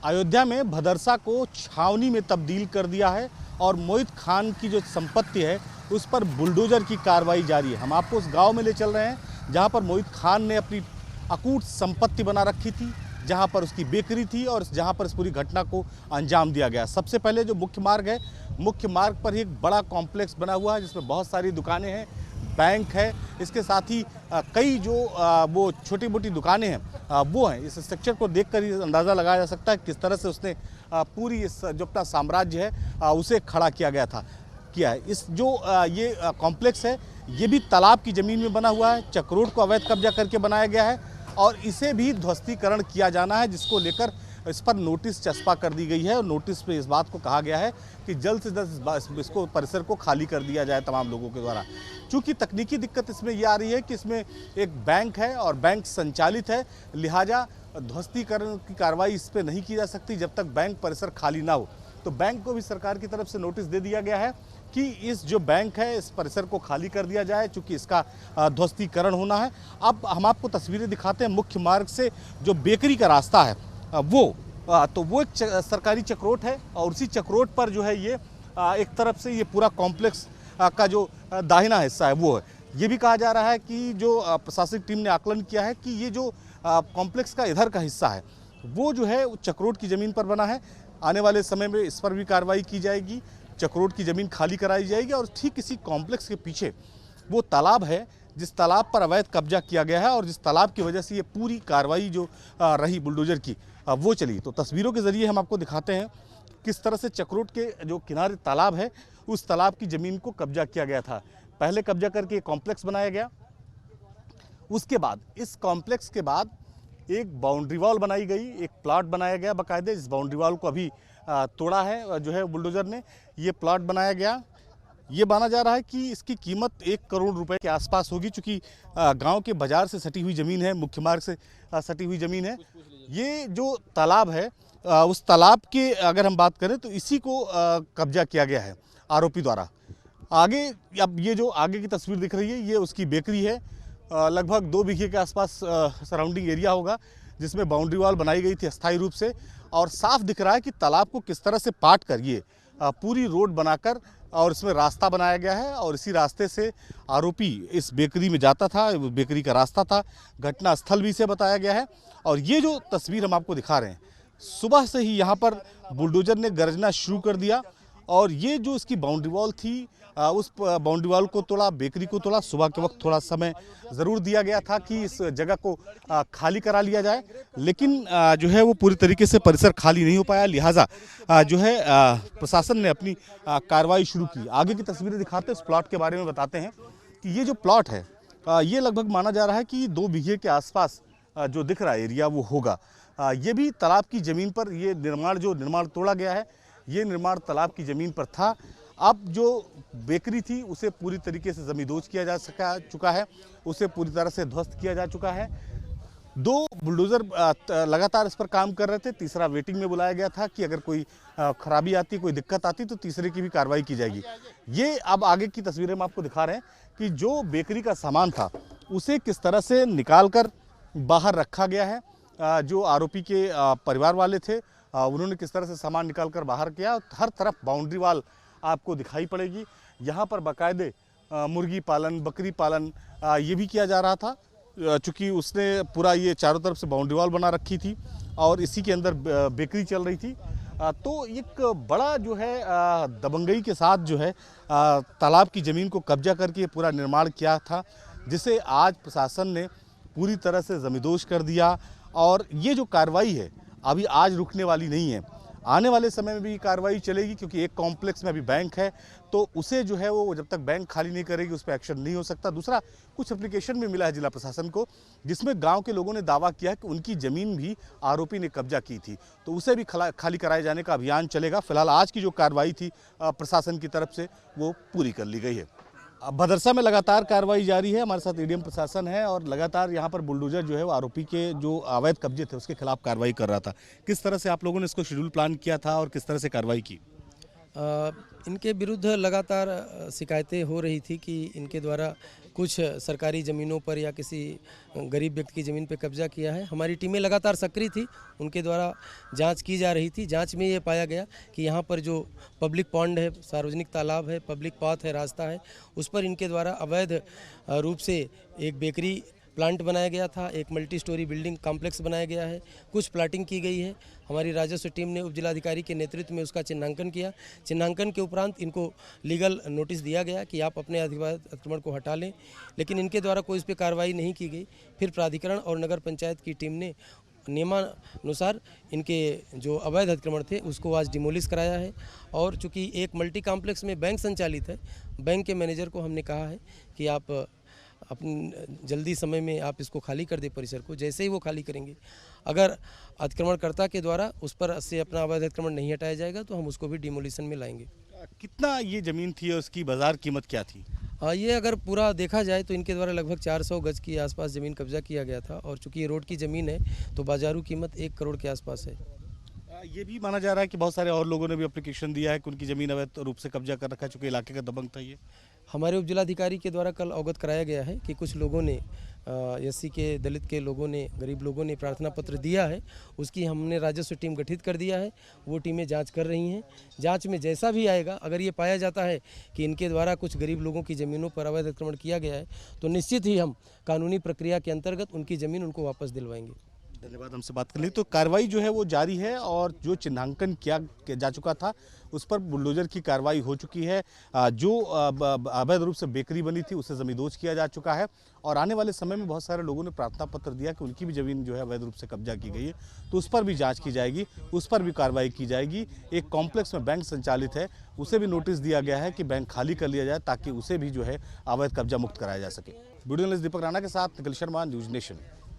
अयोध्या में भदरसा को छावनी में तब्दील कर दिया है और मोहित खान की जो संपत्ति है उस पर बुलडोजर की कार्रवाई जारी है। हम आपको उस गांव में ले चल रहे हैं जहां पर मोहित खान ने अपनी अकूट संपत्ति बना रखी थी, जहां पर उसकी बेकरी थी और जहां पर इस पूरी घटना को अंजाम दिया गया। सबसे पहले जो मुख्य मार्ग है, मुख्य मार्ग पर एक बड़ा कॉम्प्लेक्स बना हुआ है जिसमें बहुत सारी दुकानें हैं, बैंक है, इसके साथ ही कई जो वो छोटी मोटी दुकानें हैं वो हैं। इस स्ट्रक्चर को देखकर ये अंदाज़ा लगाया जा सकता है किस तरह से उसने पूरी इस जो अपना साम्राज्य है उसे खड़ा किया है। इस जो ये कॉम्प्लेक्स है ये भी तालाब की ज़मीन में बना हुआ है, चक्रोड को अवैध कब्जा करके बनाया गया है और इसे भी ध्वस्तीकरण किया जाना है, जिसको लेकर इस पर नोटिस चस्पा कर दी गई है और नोटिस पे इस बात को कहा गया है कि जल्द से जल्द इसको परिसर को खाली कर दिया जाए तमाम लोगों के द्वारा। चूँकि तकनीकी दिक्कत इसमें यह आ रही है कि इसमें एक बैंक है और बैंक संचालित है, लिहाजा ध्वस्तीकरण की कार्रवाई इस पर नहीं की जा सकती जब तक बैंक परिसर खाली ना हो। तो बैंक को भी सरकार की तरफ से नोटिस दे दिया गया है कि इस जो बैंक है इस परिसर को खाली कर दिया जाए, चूँकि इसका ध्वस्तीकरण होना है। अब हम आपको तस्वीरें दिखाते हैं मुख्य मार्ग से जो बेकरी का रास्ता है वो एक सरकारी चक्रोट है और उसी चक्रोट पर जो है ये एक तरफ से ये पूरा कॉम्प्लेक्स का जो दाहिना हिस्सा है वो है। ये भी कहा जा रहा है कि जो प्रशासनिक टीम ने आकलन किया है कि ये जो कॉम्प्लेक्स का इधर का हिस्सा है वो जो है चक्रोट की ज़मीन पर बना है। आने वाले समय में इस पर भी कार्रवाई की जाएगी, चक्रोट की ज़मीन खाली कराई जाएगी और ठीक इसी कॉम्प्लेक्स के पीछे वो तालाब है जिस तालाब पर अवैध कब्जा किया गया है और जिस तालाब की वजह से ये पूरी कार्रवाई जो रही बुलडोजर की वो चली। तो तस्वीरों के ज़रिए हम आपको दिखाते हैं किस तरह से चक्रोट के जो किनारे तालाब है उस तालाब की ज़मीन को कब्जा किया गया था। पहले कब्जा करके एक कॉम्प्लेक्स बनाया गया, उसके बाद इस कॉम्प्लेक्स के बाद एक बाउंड्री वॉल बनाई गई, एक प्लाट बनाया गया बाकायदे। इस बाउंड्री वॉल को अभी तोड़ा है जो है बुलडोजर ने, ये प्लाट बनाया गया। ये माना जा रहा है कि इसकी कीमत 1 करोड़ रुपए के आसपास होगी, चूँकि गांव के बाज़ार से सटी हुई ज़मीन है, मुख्य मार्ग से सटी हुई ज़मीन है। ये जो तालाब है उस तालाब के अगर हम बात करें तो इसी को कब्जा किया गया है आरोपी द्वारा। आगे अब ये जो आगे की तस्वीर दिख रही है ये उसकी बेकरी है, लगभग 2 बीघे के आसपास सराउंडिंग एरिया होगा जिसमें बाउंड्री वॉल बनाई गई थी अस्थायी रूप से। और साफ दिख रहा है कि तालाब को किस तरह से पाट कर ये पूरी रोड बनाकर और इसमें रास्ता बनाया गया है और इसी रास्ते से आरोपी इस बेकरी में जाता था, बेकरी का रास्ता था। घटना स्थल भी इसे बताया गया है। और ये जो तस्वीर हम आपको दिखा रहे हैं, सुबह से ही यहाँ पर बुलडोजर ने गरजना शुरू कर दिया और ये जो इसकी बाउंड्री वॉल थी उस बाउंड्री वॉल को तोड़ा, बेकरी को तोड़ा। सुबह के वक्त थोड़ा समय ज़रूर दिया गया था कि इस जगह को खाली करा लिया जाए, लेकिन जो है वो पूरी तरीके से परिसर खाली नहीं हो पाया, लिहाजा जो है प्रशासन ने अपनी कार्रवाई शुरू की। आगे की तस्वीरें दिखाते हैं, इस प्लॉट के बारे में बताते हैं कि ये जो प्लॉट है ये लगभग माना जा रहा है कि 2 बीघे के आसपास जो दिख रहा है एरिया वो होगा। ये भी तालाब की ज़मीन पर ये निर्माण तोड़ा गया है, ये निर्माण तालाब की ज़मीन पर था। अब जो बेकरी थी उसे पूरी तरीके से ज़मींदोज किया जा चुका है, उसे पूरी तरह से ध्वस्त किया जा चुका है। 2 बुलडोज़र लगातार इस पर काम कर रहे थे, तीसरा वेटिंग में बुलाया गया था कि अगर कोई खराबी आती, कोई दिक्कत आती तो तीसरे की भी कार्रवाई की जाएगी। ये अब आगे की तस्वीरें हम आपको दिखा रहे हैं कि जो बेकरी का सामान था उसे किस तरह से निकाल कर बाहर रखा गया है। जो आरोपी के परिवार वाले थे उन्होंने किस तरह से सामान निकाल कर बाहर किया। हर तरफ बाउंड्री वॉल आपको दिखाई पड़ेगी। यहाँ पर बाकायदे मुर्गी पालन, बकरी पालन ये भी किया जा रहा था, चूँकि उसने पूरा ये चारों तरफ से बाउंड्री वॉल बना रखी थी और इसी के अंदर बेकरी चल रही थी। तो एक बड़ा जो है दबंगई के साथ जो है तालाब की ज़मीन को कब्जा करके पूरा निर्माण किया था, जिसे आज प्रशासन ने पूरी तरह से ज़मींदोज कर दिया। और ये जो कार्रवाई है अभी आज रुकने वाली नहीं है, आने वाले समय में भी कार्रवाई चलेगी, क्योंकि एक कॉम्प्लेक्स में अभी बैंक है तो उसे जो है वो जब तक बैंक खाली नहीं करेगी उस पर एक्शन नहीं हो सकता। दूसरा, कुछ एप्लीकेशन भी मिला है जिला प्रशासन को जिसमें गांव के लोगों ने दावा किया है कि उनकी ज़मीन भी आरोपी ने कब्जा की थी, तो उसे भी खाली कराए जाने का अभियान चलेगा। फिलहाल आज की जो कार्रवाई थी प्रशासन की तरफ से वो पूरी कर ली गई है। भदरसा में लगातार कार्रवाई जारी है, हमारे साथ एडीएम प्रशासन है और लगातार यहाँ पर बुलडोजर जो है वो आरोपी के जो अवैध कब्जे थे उसके खिलाफ कार्रवाई कर रहा था। किस तरह से आप लोगों ने इसको शेड्यूल प्लान किया था और किस तरह से कार्रवाई की? इनके विरुद्ध लगातार शिकायतें हो रही थी कि इनके द्वारा कुछ सरकारी ज़मीनों पर या किसी गरीब व्यक्ति की ज़मीन पर कब्जा किया है। हमारी टीमें लगातार सक्रिय थी, उनके द्वारा जांच की जा रही थी। जांच में ये पाया गया कि यहाँ पर जो पब्लिक पॉन्ड है, सार्वजनिक तालाब है, पब्लिक पाथ है, रास्ता है, उस पर इनके द्वारा अवैध रूप से एक बेकरी प्लांट बनाया गया था, एक मल्टी स्टोरी बिल्डिंग कॉम्प्लेक्स बनाया गया है, कुछ प्लाटिंग की गई है। हमारी राजस्व टीम ने उप जिलाधिकारी के नेतृत्व में उसका चिन्हांकन किया। चिन्हांकन के उपरांत इनको लीगल नोटिस दिया गया कि आप अपने अतिक्रमण को हटा लें, लेकिन इनके द्वारा कोई इस पर कार्रवाई नहीं की गई। फिर प्राधिकरण और नगर पंचायत की टीम ने नियमानुसार इनके जो अवैध अतिक्रमण थे उसको आज डिमोलिश कराया है। और चूँकि एक मल्टी कॉम्प्लेक्स में बैंक संचालित है, बैंक के मैनेजर को हमने कहा है कि आप अपनी जल्दी समय में आप इसको खाली कर दे परिसर को। जैसे ही वो खाली करेंगे, अगर अतिक्रमणकर्ता के द्वारा उस पर से अपना अवैध अतिक्रमण नहीं हटाया जाएगा तो हम उसको भी डिमोलिशन में लाएंगे। कितना ये ज़मीन थी और उसकी बाज़ार कीमत क्या थी? ये अगर पूरा देखा जाए तो इनके द्वारा लगभग 400 गज के आसपास ज़मीन कब्जा किया गया था, और चूँकि ये रोड की ज़मीन है तो बाजारू कीमत 1 करोड़ के आसपास है। ये भी माना जा रहा है कि बहुत सारे और लोगों ने भी एप्लीकेशन दिया है कि उनकी ज़मीन अवैध रूप से कब्जा कर रखा है, चूँकि इलाके का दबंग था ये। हमारे उप जिलाधिकारी के द्वारा कल अवगत कराया गया है कि कुछ लोगों ने एससी के, दलित के लोगों ने, गरीब लोगों ने प्रार्थना पत्र दिया है। उसकी हमने राजस्व टीम गठित कर दिया है, वो टीमें जांच कर रही हैं। जांच में जैसा भी आएगा, अगर ये पाया जाता है कि इनके द्वारा कुछ गरीब लोगों की ज़मीनों पर अवैध अतिक्रमण किया गया है तो निश्चित ही हम कानूनी प्रक्रिया के अंतर्गत उनकी ज़मीन उनको वापस दिलवाएंगे। धन्यवाद, हमसे बात कर ली। तो कार्रवाई जो है वो जारी है, और जो चिन्हांकन किया जा चुका था उस पर बुलडोजर की कार्रवाई हो चुकी है। जो अवैध रूप से बेकरी बनी थी उसे जमींदोज किया जा चुका है, और आने वाले समय में बहुत सारे लोगों ने प्रार्थना पत्र दिया कि उनकी भी ज़मीन जो है अवैध रूप से कब्जा की गई है, तो उस पर भी जाँच की जाएगी, उस पर भी कार्रवाई की जाएगी। एक कॉम्प्लेक्स में बैंक संचालित है, उसे भी नोटिस दिया गया है कि बैंक खाली कर लिया जाए ताकि उसे भी जो है अवैध कब्जा मुक्त कराया जा सके। वीडियो जर्नलिस्ट दीपक राणा के साथ निखिल शर्मा, न्यूज़ नेशन।